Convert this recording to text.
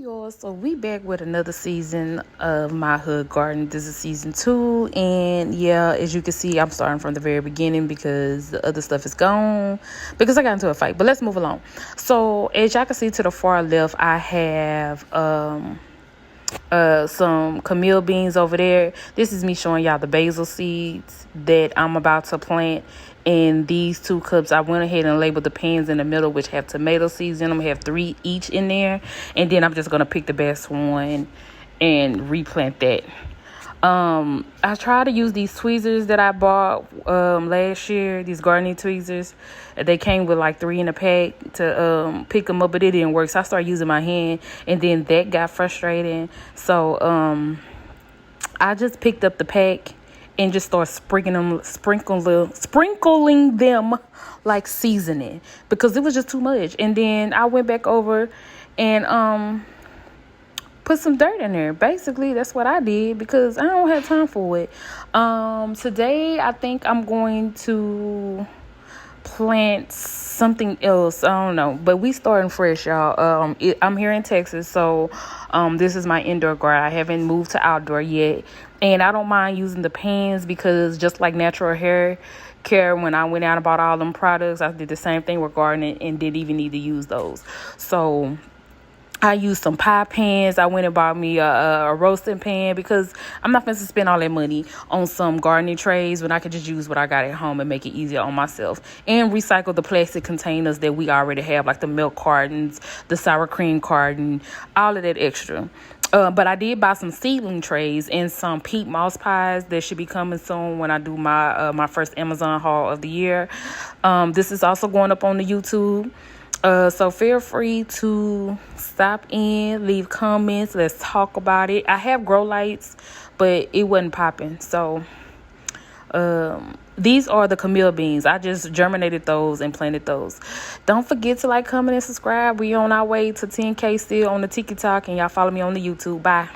y'all, so we back with another season of my hood garden. This is season 2, and yeah, as you can see, I'm starting from the very beginning because the other stuff is gone because I got into a fight. But let's move along. So as y'all can see to the far left, I have some Camille beans over there. This is me showing y'all the basil seeds that I'm about to plant in these 2 cups. I went ahead and labeled the pans in the middle, which have tomato seeds in them. I have 3 each in there, and then I'm just gonna pick the best one and replant that. I try to use these tweezers that I bought last year, these gardening tweezers. They came with like 3 in a pack to pick them up, but it didn't work. So I started using my hand, and then that got frustrating. So I just picked up the pack and just start sprinkling them like seasoning because it was just too much. And then I went back over and put some dirt in there. Basically, that's what I did because I don't have time for it. Today, I think I'm going to plant something else. I don't know, but we starting fresh, y'all. I'm here in Texas, so this is my indoor garden. I haven't moved to outdoor yet, and I don't mind using the pans because just like natural hair care, when I went out and bought all them products, I did the same thing with gardening and didn't even need to use those. So I used some pie pans. I went and bought me a roasting pan because I'm not going to spend all that money on some gardening trays when I could just use what I got at home and make it easier on myself. And recycle the plastic containers that we already have, like the milk cartons, the sour cream carton, all of that extra. But I did buy some seedling trays and some peat moss pies that should be coming soon when I do my first Amazon haul of the year. This is also going up on the YouTube. So feel free to stop in, leave comments. Let's talk about it. I have grow lights, but it wasn't popping. So these are the Camille beans. I just germinated those and planted those. Don't forget to like, comment, and subscribe. We on our way to 10K still on the TikTok, and y'all follow me on the YouTube. Bye.